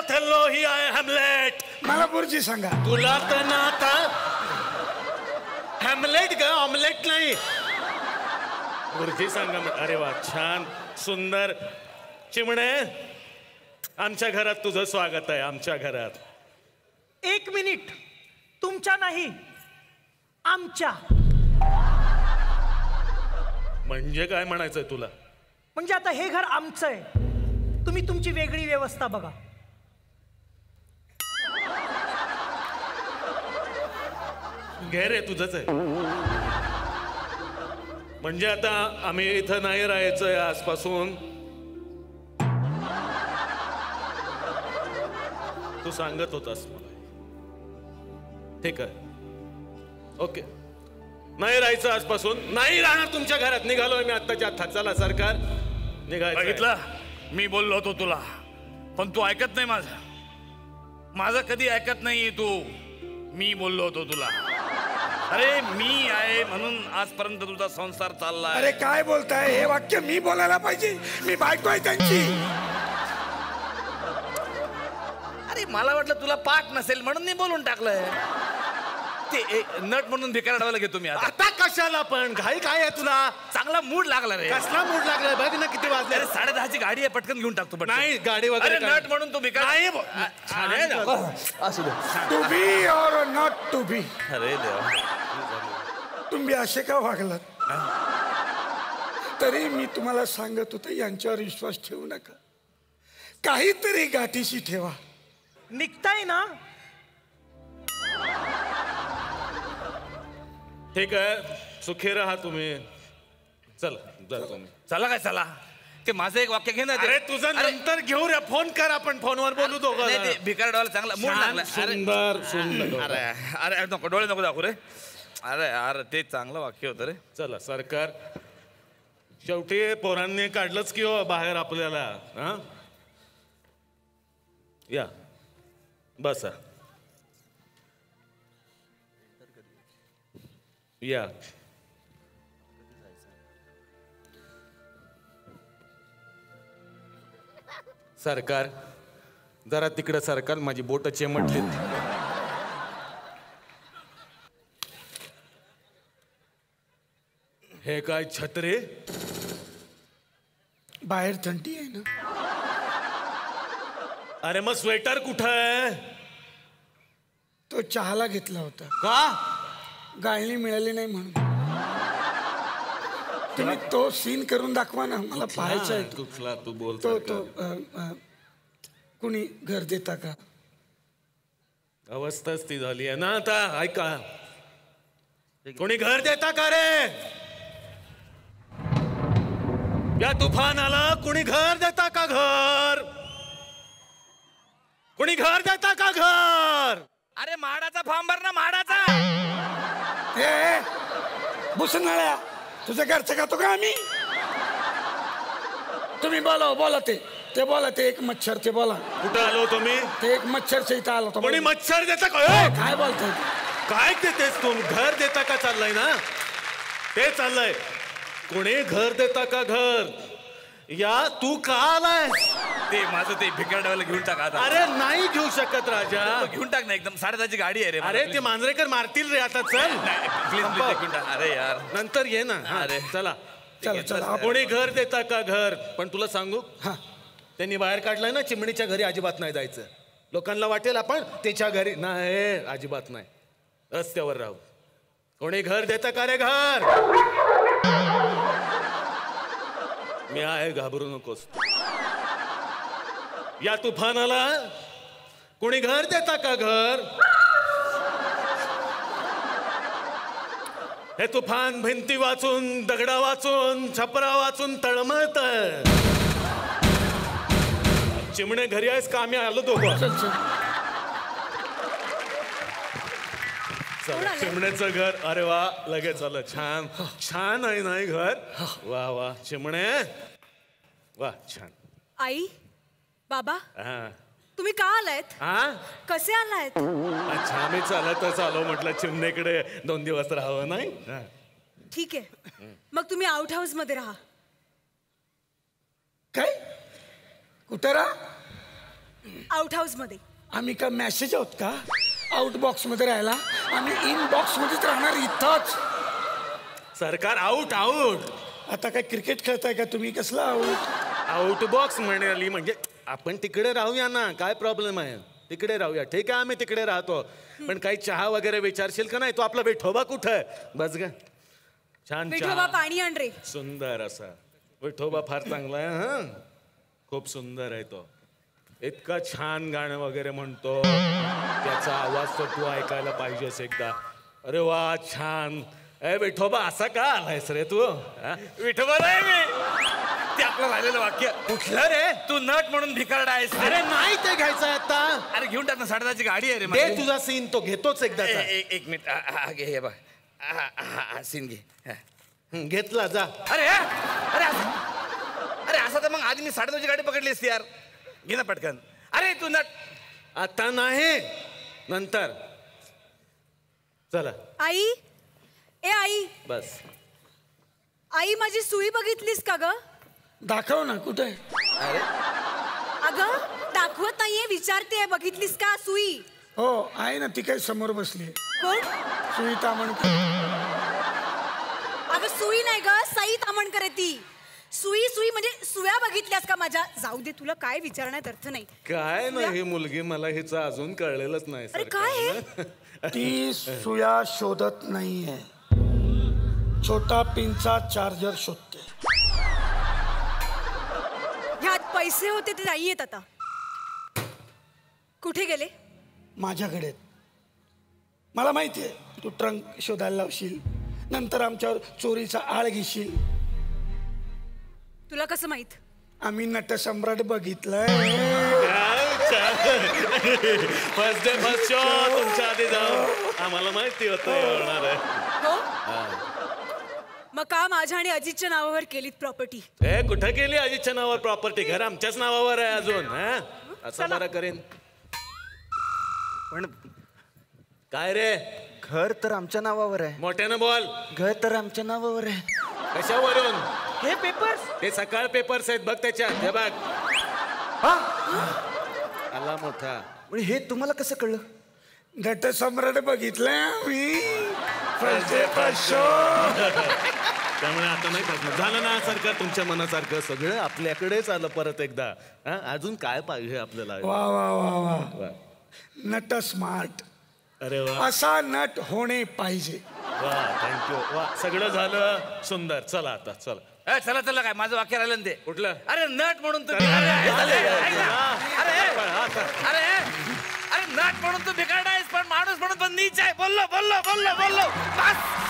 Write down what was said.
Othello, ही आहे Hamlet. मला बुर्जी सांगा. तुला तर ना आता हॅमलेट ग, ऑमलेट नाही. बुर्जी सांगा. अरे वा, छान सुंदर. चिमणे, आमच्या घरात तुझं स्वागत आहे. आमच्या घरात. 1 मिनिट. तुमच्या नाही, आमच्या. म्हणजे काय म्हणायचंय तुला? म्हणजे आता हे घर आमचं आहे, तुम्ही तुमची वेगळी व्यवस्था बघा. घे रे, तुझंच आहे. म्हणजे आता आम्ही इथं नाही राहायचंय आजपासून. तू सांगत होतास मला. ठीक आहे, ओके. नाही राहायचं आजपासून. नाही राहणार तुमच्या घरात. निघालोय मी आत्ताच्या आत्ता. चला सरकार, निघायचं. बघितलं, मी बोललो होतो तुला, पण तू ऐकत नाही माझं कधी ऐकत नाही तू. मी बोललो होतो तुला. अरे मी आहे म्हणून आजपर्यंत तुझा संसार चाललाय. अरे काय बोलताय? हे वाक्य मी बोलायला पाहिजे? मी बायको आहे त्यांची. अरे मला वाटलं तुला पाठ नसेल म्हणून मी बोलून टाकलंय. ते नट म्हणून भिकार डावायला घेतो मी आता. कशाला पण? घाई काय आहे तुला? चांगला मूड लागला रे. कसला मूड लागलाय? बघ ना किती वाजले. अरे 10:30ची गाडी आहे, पटकन घेऊन टाकतो. नाही गाडी वगैरे. नट म्हणून तू भिकार नाही. असू दे. टू बी और नॉट टू बी. अरे देवा, तुम्ही असे का वागलात? तरी मी तुम्हाला सांगत होतो, यांच्यावर विश्वास ठेवू नका. काहीतरी गाठीशी ठेवा. निघताय ना? ठीक आहे, सुखी राहा तुम्ही. चला जा तुम्ही. चला काय चला? ते माझं एक वाक्य घे ना. अरे तुझं नंतर घेऊ रे. फोन कर, आपण फोनवर बोलू दोघं. भिकार डावायला चांगला मूड लागला. सुंदर सुंदर. अरे अरे नको, डोळे नको दाखवू रे. अरे अरे ते चांगलं वाक्य होतं रे. चला सरकार, शेवटी पोरांनी काढलंच की हो बाहेर आपल्याला. हा, या बसा. या. सरकार, जरा तिकडं सरकार, माझी बोट चेमटली. हे काय छत्री? बाहेर थंडी आहे ना. अरे मग स्वेटर कुठं आहे? तो चहाला घेतला होता. का? गाळणी मिळाली नाही म्हणून. तुम्ही तो सीन करून दाखवा ना, मला पाहायचा आहे. कुठला तू बोल? तो कुणी घर देता का? अवस्थाच ती झाली आहे ना आता. ऐका, कोणी घर देता का रे? या तुफानाला कुणी घर देता का? घर कुणी घर देता का? घर. अरे म्हाडाचा फॉर्म भर ना, म्हाडाचा. हे भुसनाळ्या, तुझं घरचं खातो का आम्ही? तुम्ही बोला ते बोला. ते एक मच्छर, ते बोला. कुठं आलो तुम्ही? ते एक मच्छरच्या इथं आलो. कोणी मच्छर देता का? काय बोलतोय? काय देतेस तू? घर देता का चाललंय ना? ते चाललंय. कोणी घर देता का? घर. या तू का आलाय? ते माझं ते भिकार डावायला घेऊन टाका. अरे नाही घेऊ शकत राजा. घेऊन टाक ना, एकदम 10:30ची गाडी आहे रे. अरे ते मांजरेकर मारतील रे आता. चल प्लीज घेऊन टाक. अरे यार नंतर ये ना. अरे चला चला. कोणी घर देता का? घर. पण तुला सांगू, त्यांनी बाहेर काढलाय ना, चिमणीच्या घरी अजिबात नाही जायचं. लोकांना वाटेल आपण त्याच्या घरी. नाही, अजिबात नाही. रस्त्यावर राहू. कोणी घर देता का रे? घर. मी आहे, घाबरू नकोस. या तुफानाला कोणी घर देता का? घर. हे तुफान भिंती वाचून, दगडा वाचून, छपरा वाचून तळमळत. चिमणे घरी आहेस का? आम्ही आलो दोघं. चिमण्याचं घर. अरे वा, लगेच आलं. छान छान आहे नाही घर? वा वा चिमणे, वा छान. आई, बाबा, हा तुम्ही का आलायत? हा, कसे आलायत? अच्छा, आम्ही चालतच आलो. म्हटलं चिमणेकडे 2 दिवस राहावं. नाही ठीक आहे, मग तुम्ही आउट हाऊस मध्ये राहा. काय? कुठे राहा? आउट हाऊस मध्ये. आम्ही का मॅसेज आहोत का आउट बॉक्स मध्ये राहायला? आम्ही इन बॉक्स मध्येच राहणार इथंच. सरकार आऊट आऊट. आता काय क्रिकेट खेळताय का तुम्ही? कसला आउट? आउट बॉक्स म्हणाली म्हणजे आपण तिकडे राहूया ना, काय प्रॉब्लेम आहे? तिकडे राहूया. ठीक आहे आम्ही तिकडे राहतो, पण काही चहा वगैरे विचारशील का नाही? तो आपला विठोबा कुठं आहे? बस ग. छान विठोबा चहा, पाणी आण रे. सुंदर असा विठोबा फार चांगला आहे. हा खूप सुंदर आहे तो. इतका छान गाणं वगैरे म्हणतो, त्याचा आवाज तर तू ऐकायला पाहिजेस एकदा. अरे वा छान. ए विठोबा असा का आलायस रे तू? विठोबा नाही मी, ते आपलं राहिलेलं वाक्य. कुठलं रे? तू नट म्हणून भिकारडा आहेस. अरे नाही ते घ्यायचं आता. अरे घेऊन टाक ना, 10:30ची गाडी आहे रे दे माझी. तुझा सीन तो घेतोच एकदा. एक मिनिट. घे हे बघ. सीन घे. घेतला जा. अरे अरे असं तर मग आधी मी 10:30ची गाडी पकडली असती यार. घे ना पटकन. अरे तू नट. आता नाही, नंतर. चला आई, ए आई, बस. आई माझी सुई बघितलीस का ग? दाखव ना कुठे? अरे अगं दाखवत नाहीये, विचारते बघितलीस का सुई? हो आहे ना, ती काय समोर बसली. कोण? सुई तामणकर. अगं सुई नाही ग, सई तामणकर आहे ती. सुई सुई म्हणजे सुया बघितल्यास का माझ्या? जाऊ दे, तुला काय विचारण्यात अर्थ नाही. काय ना ही मुलगी, मला हिचं अजून कळलेलंच नाही. अरे काय हे? ती सुया शोधत नाहीये, छोटा पिनचा चार्जर शोधते. ह्यात पैसे होते ते नाहीयेत आता. कुठे गेले? माझ्याकडे. मला माहितीये तू ट्रंक शोधायला लावशील, नंतर आमच्यावर चोरीचा आळ घेशील. तुला कसं माहित? आम्ही नटसम्राट बघितलंय. फर्स्ट डे फर्स्ट शो तुमच्या आधी जाऊ. आम्हाला माहिती होतं होणार आहे. हो, मग का माझ्या आणि अजितच्या नावावर केलीत प्रॉपर्टी? ए कुठं केली अजितच्या नावावर प्रॉपर्टी? घर आमच्याच नावावर आहे अजून. हा असं बरं करेन. पण काय रे? घर तर आमच्या नावावर आहे. मोठ्यानं बोल. घर तर आमच्या नावावर आहे. कशावरून? हे पेपर्स ते सकाळ पेपर्स आहेत बघ त्याच्यात. हे बघ. आला मोठा. पण हे तुम्हाला कसं कळलं? नटसम्राट बघितलंय आम्ही. First day first show. त्यामुळे आता नाही पाहिजे. झालं ना सरकार तुमच्या मनासारखं सगळं आपल्याकडेच आलं परत एकदा. हा अजून काय पाहिजे आपल्याला? वा वा वा वा. वा. Not smart. अरे वा असा नट होणे पाहिजे. वा थँक्यू. वा सगळं झालं सुंदर. चला आता चला. चला चला, काय माझं वाक्य राहिलं ना ते. कुठलं? अरे नट म्हणून तू अरे नट म्हणून तू भिकारडा आहेस, पण माणूस म्हणून पण नीच आहे. बोललो बोललो बोललो बोललो बस.